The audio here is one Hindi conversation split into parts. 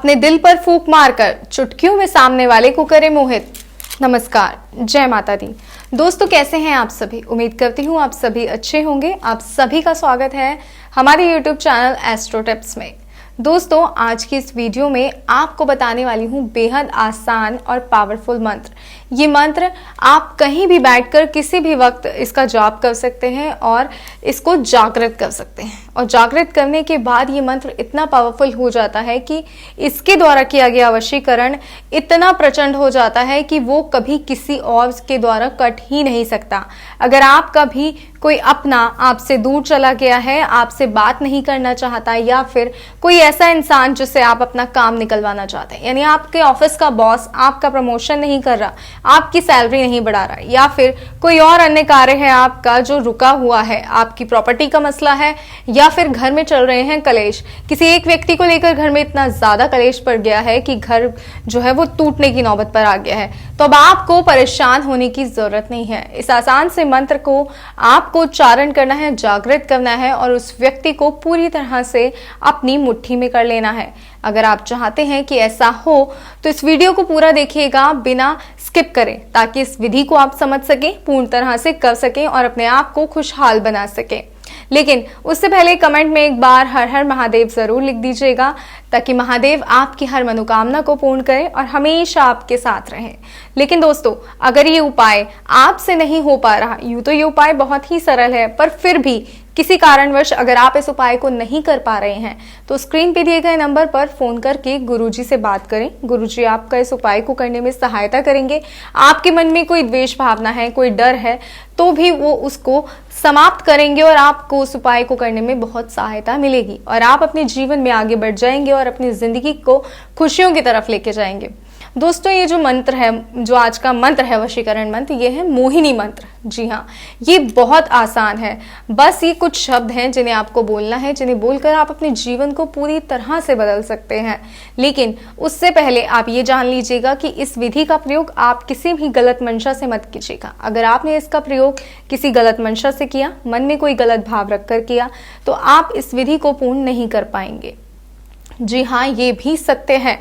अपने दिल पर फूंक मारकर चुटकियों में सामने वाले को करे मोहित। नमस्कार, जय माता दी। दोस्तों, कैसे हैं आप सभी? उम्मीद करती हूँ आप सभी अच्छे होंगे। आप सभी का स्वागत है हमारे YouTube चैनल एस्ट्रो टिप्स में। दोस्तों, आज की इस वीडियो में आपको बताने वाली हूँ बेहद आसान और पावरफुल मंत्र। ये मंत्र आप कहीं भी बैठकर किसी भी वक्त इसका जाप कर सकते हैं और इसको जागृत कर सकते हैं। और जागृत करने के बाद ये मंत्र इतना पावरफुल हो जाता है कि इसके द्वारा किया गया वशीकरण इतना प्रचंड हो जाता है कि वो कभी किसी और के द्वारा कट ही नहीं सकता। अगर आप कभी कोई अपना आपसे दूर चला गया है, आपसे बात नहीं करना चाहता, या फिर कोई ऐसा इंसान जिससे आप अपना काम निकलवाना चाहते हैं, यानी आपके ऑफिस का बॉस आपका प्रमोशन नहीं कर रहा, आपकी सैलरी नहीं बढ़ा रहा, या फिर कोई और अन्य कार्य है आपका जो रुका हुआ है, आपकी प्रॉपर्टी का मसला है, या फिर घर में चल रहे हैं कलेश, किसी एक व्यक्ति को लेकर घर में इतना ज्यादा कलेश पड़ गया है कि घर जो है वो टूटने की नौबत पर आ गया है, तो अब आपको परेशान होने की जरूरत नहीं है। इस आसान से मंत्र को आपको उच्चारण करना है, जागृत करना है और उस व्यक्ति को पूरी तरह से अपनी मुट्ठी में कर लेना है। अगर आप चाहते हैं कि ऐसा हो तो इस वीडियो को पूरा देखिएगा, बिना स्किप करें, ताकि इस विधि को आप समझ सकें, पूर्ण तरह से कर सकें और अपने आप को खुशहाल बना सकें। लेकिन उससे पहले कमेंट में एक बार हर हर महादेव जरूर लिख दीजिएगा, ताकि महादेव आपकी हर मनोकामना को पूर्ण करें और हमेशा आपके साथ रहें। लेकिन दोस्तों, अगर ये उपाय आपसे नहीं हो पा रहा, यूं तो ये उपाय बहुत ही सरल है, पर फिर भी किसी कारणवश अगर आप इस उपाय को नहीं कर पा रहे हैं तो स्क्रीन पे दिए गए नंबर पर फोन करके गुरुजी से बात करें। गुरुजी आपका इस उपाय को करने में सहायता करेंगे। आपके मन में कोई द्वेष भावना है, कोई डर है, तो भी वो उसको समाप्त करेंगे और आपको उस उपाय को करने में बहुत सहायता मिलेगी और आप अपने जीवन में आगे बढ़ जाएंगे और अपनी जिंदगी को खुशियों की तरफ लेके जाएंगे। दोस्तों, ये जो मंत्र है, जो आज का मंत्र है वशीकरण मंत्र, ये है मोहिनी मंत्र। जी हाँ, ये बहुत आसान है। बस ये कुछ शब्द हैं जिन्हें आपको बोलना है, जिन्हें बोलकर आप अपने जीवन को पूरी तरह से बदल सकते हैं। लेकिन उससे पहले आप ये जान लीजिएगा कि इस विधि का प्रयोग आप किसी भी गलत मंशा से मत कीजिएगा। अगर आपने इसका प्रयोग किसी गलत मंशा से किया, मन में कोई गलत भाव रखकर किया, तो आप इस विधि को पूर्ण नहीं कर पाएंगे। जी हाँ, ये भी सत्य है।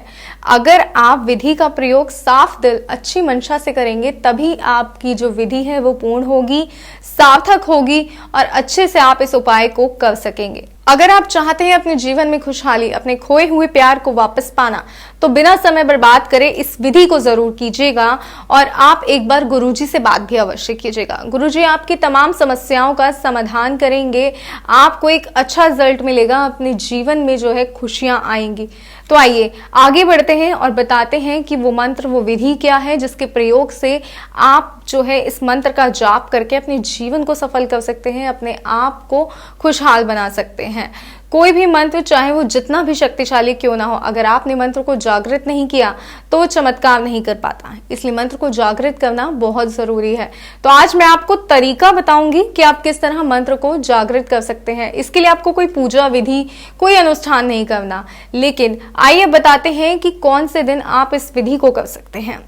अगर आप विधि का प्रयोग साफ दिल, अच्छी मंशा से करेंगे, तभी आपकी जो विधि है वो पूर्ण होगी, सार्थक होगी और अच्छे से आप इस उपाय को कर सकेंगे। अगर आप चाहते हैं अपने जीवन में खुशहाली, अपने खोए हुए प्यार को वापस पाना, तो बिना समय बर्बाद करे इस विधि को जरूर कीजिएगा और आप एक बार गुरुजी से बात भी अवश्य कीजिएगा। गुरुजी आपकी तमाम समस्याओं का समाधान करेंगे, आपको एक अच्छा रिजल्ट मिलेगा, अपने जीवन में जो है खुशियां आएंगी। तो आइए आगे बढ़ते हैं और बताते हैं कि वो मंत्र, वो विधि क्या है जिसके प्रयोग से आप जो है इस मंत्र का जाप करके अपने जीवन को सफल कर सकते हैं, अपने आप को खुशहाल बना सकते हैं। कोई भी मंत्र, चाहे वो जितना भी शक्तिशाली क्यों ना हो, अगर आपने मंत्र को जागृत नहीं किया तो वो चमत्कार नहीं कर पाता। इसलिए मंत्र को जागृत करना बहुत जरूरी है। तो आज मैं आपको तरीका बताऊंगी कि आप किस तरह मंत्र को जागृत कर सकते हैं। इसके लिए आपको कोई पूजा विधि, कोई अनुष्ठान नहीं करना। लेकिन आइए बताते हैं कि कौन से दिन आप इस विधि को कर सकते हैं।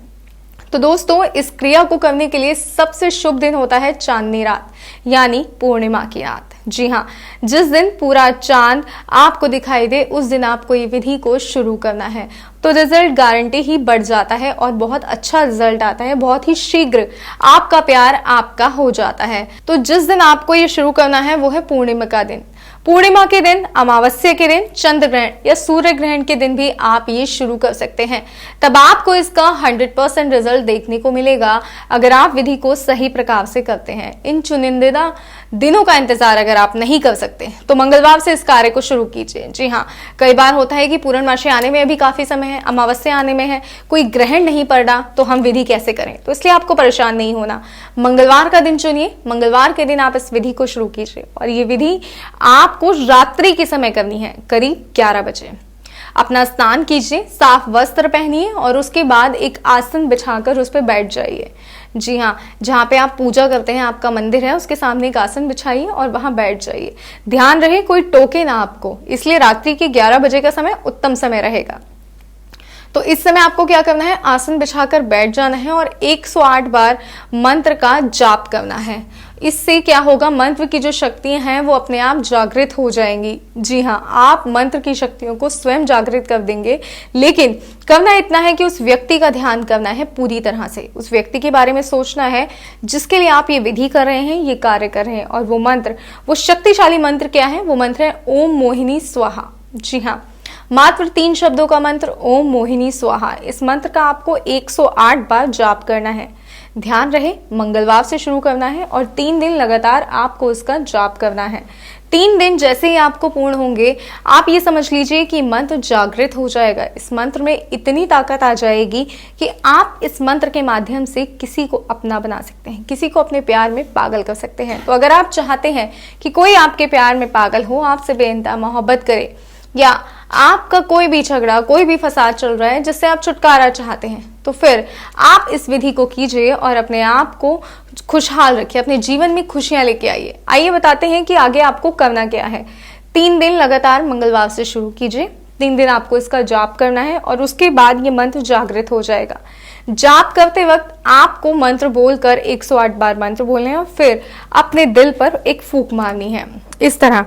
तो दोस्तों, इस क्रिया को करने के लिए सबसे शुभ दिन होता है चांदनी रात, यानी पूर्णिमा की रात। जी हाँ, जिस दिन पूरा चांद आपको दिखाई दे, उस दिन आपको ये विधि को शुरू करना है। तो रिजल्ट गारंटी ही बढ़ जाता है और बहुत अच्छा रिजल्ट आता है। बहुत ही शीघ्र आपका प्यार आपका हो जाता है। तो जिस दिन आपको ये शुरू करना है वो है पूर्णिमा का दिन। पूर्णिमा के दिन, अमावस्या के दिन, चंद्र ग्रहण या सूर्य ग्रहण के दिन भी आप ये शुरू कर सकते हैं। तब आपको इसका 100% रिजल्ट देखने को मिलेगा अगर आप विधि को सही प्रकार से करते हैं। इन चुनिंदा दिनों का इंतजार अगर आप नहीं कर सकते तो मंगलवार से इस कार्य को शुरू कीजिए। जी हाँ, कई बार होता है कि पूर्णमासी आने में अभी काफी समय है, अमावस्या आने में है, कोई ग्रहण नहीं पड़ रहा, तो हम विधि कैसे करें? तो इसलिए आपको परेशान नहीं होना। मंगलवार का दिन चुनिए, मंगलवार के दिन आप इस विधि को शुरू कीजिए और ये विधि आपको रात्रि के समय करनी है, करीब 11 बजे। अपना स्नान कीजिए, साफ वस्त्र पहनिए और उसके बाद एक आसन बिछाकर उस पर बैठ जाइए। जी हाँ, जहाँ पे आप पूजा करते हैं, आपका मंदिर है, उसके सामने एक आसन बिछाइए और वहां बैठ जाइए। ध्यान रहे कोई टोके ना आपको, इसलिए रात्रि के 11 बजे का समय उत्तम समय रहेगा। तो इस समय आपको क्या करना है, आसन बिछाकर बैठ जाना है और 108 बार मंत्र का जाप करना है। इससे क्या होगा, मंत्र की जो शक्तियां हैं वो अपने आप जागृत हो जाएंगी। जी हाँ, आप मंत्र की शक्तियों को स्वयं जागृत कर देंगे, लेकिन करना इतना है कि उस व्यक्ति का ध्यान करना है पूरी तरह से। उस व्यक्ति के बारे में सोचना है जिसके लिए आप ये विधि कर रहे हैं, ये कार्य कर रहे हैं। और वो मंत्र, वो शक्तिशाली मंत्र क्या है, वो मंत्र है ओम मोहिनी स्वाहा। जी हाँ, मात्र 3 शब्दों का मंत्र ओम मोहिनी स्वाहा। इस मंत्र का आपको 108 बार जाप करना है। ध्यान रहे, मंगलवार से शुरू करना है और 3 दिन लगातार आपको इसका जाप करना है। 3 दिन जैसे ही आपको पूर्ण होंगे, आप ये समझ लीजिए कि मंत्र जागृत हो जाएगा। इस मंत्र में इतनी ताकत आ जाएगी कि आप इस मंत्र के माध्यम से किसी को अपना बना सकते हैं, किसी को अपने प्यार में पागल कर सकते हैं। तो अगर आप चाहते हैं कि कोई आपके प्यार में पागल हो, आपसे बेइंतहा मोहब्बत करे, या आपका कोई भी झगड़ा, कोई भी फसाद चल रहा है जिससे आप छुटकारा चाहते हैं, तो फिर आप इस विधि को कीजिए और अपने आप को खुशहाल रखिए, अपने जीवन में खुशियां लेके आइए। आइए बताते हैं कि आगे आपको करना क्या है। 3 दिन लगातार मंगलवार से शुरू कीजिए। 3 दिन आपको इसका जाप करना है और उसके बाद ये मंत्र जागृत हो जाएगा। जाप करते वक्त आपको मंत्र बोलकर 108 बार मंत्र बोलने हैं और फिर अपने दिल पर एक फूंक मारनी है, इस तरह।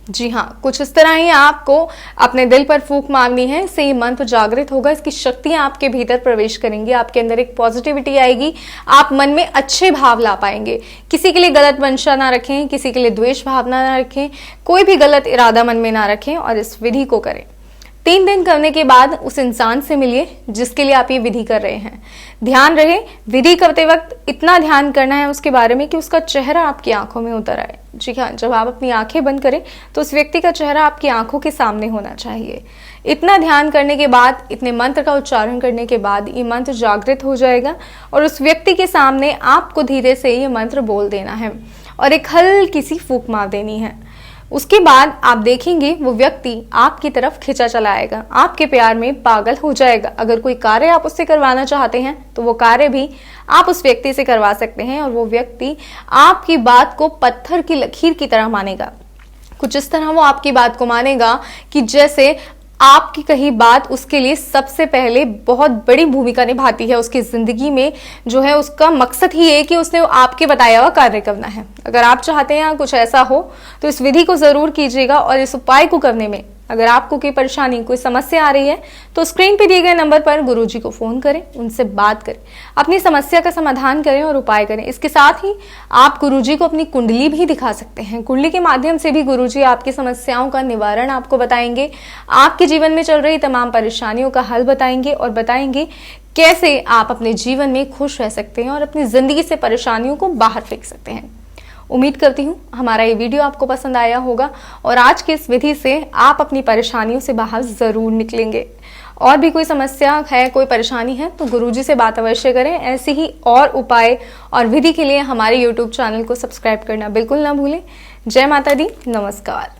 जी हाँ, कुछ इस तरह ही आपको अपने दिल पर फूंक मारनी है। इससे ये मंत्र जागृत होगा, इसकी शक्तियां आपके भीतर प्रवेश करेंगी, आपके अंदर एक पॉजिटिविटी आएगी, आप मन में अच्छे भाव ला पाएंगे। किसी के लिए गलत मंशा ना रखें, किसी के लिए द्वेष भावना ना रखें, कोई भी गलत इरादा मन में ना रखें और इस विधि को करें। 3 दिन करने के बाद उस इंसान से मिलिए जिसके लिए आप ये विधि कर रहे हैं। ध्यान रहे, विधि करते वक्त इतना ध्यान करना है उसके बारे में कि उसका चेहरा आपकी आंखों में उतर आए। जी हाँ, जब आप अपनी आंखें बंद करें तो उस व्यक्ति का चेहरा आपकी आंखों के सामने होना चाहिए। इतना ध्यान करने के बाद, इतने मंत्र का उच्चारण करने के बाद ये मंत्र जागृत हो जाएगा और उस व्यक्ति के सामने आपको धीरे से ये मंत्र बोल देना है और एक हल्की सी फूंक मार देनी है। उसके बाद आप देखेंगे वो व्यक्ति आपकी तरफ खिंचा चला आएगा, आपके प्यार में पागल हो जाएगा। अगर कोई कार्य आप उससे करवाना चाहते हैं तो वो कार्य भी आप उस व्यक्ति से करवा सकते हैं और वो व्यक्ति आपकी बात को पत्थर की लकीर की तरह मानेगा। कुछ इस तरह वो आपकी बात को मानेगा कि जैसे आपकी कही बात उसके लिए सबसे पहले बहुत बड़ी भूमिका निभाती है उसकी जिंदगी में। जो है उसका मकसद ही है कि उसने आपके बताया हुआ कार्य करना है। अगर आप चाहते हैं कुछ ऐसा हो तो इस विधि को जरूर कीजिएगा और इस उपाय को करने में अगर आपको कोई परेशानी, कोई समस्या आ रही है तो स्क्रीन पे दिए गए नंबर पर गुरुजी को फोन करें, उनसे बात करें, अपनी समस्या का समाधान करें और उपाय करें। इसके साथ ही आप गुरुजी को अपनी कुंडली भी दिखा सकते हैं। कुंडली के माध्यम से भी गुरुजी आपकी समस्याओं का निवारण आपको बताएंगे, आपके जीवन में चल रही तमाम परेशानियों का हल बताएंगे और बताएंगे कैसे आप अपने जीवन में खुश रह सकते हैं और अपनी जिंदगी से परेशानियों को बाहर फेंक सकते हैं। उम्मीद करती हूँ हमारा ये वीडियो आपको पसंद आया होगा और आज की इस विधि से आप अपनी परेशानियों से बाहर जरूर निकलेंगे। और भी कोई समस्या है, कोई परेशानी है तो गुरुजी से बात अवश्य करें। ऐसे ही और उपाय और विधि के लिए हमारे YouTube चैनल को सब्सक्राइब करना बिल्कुल ना भूलें। जय माता दी, नमस्कार।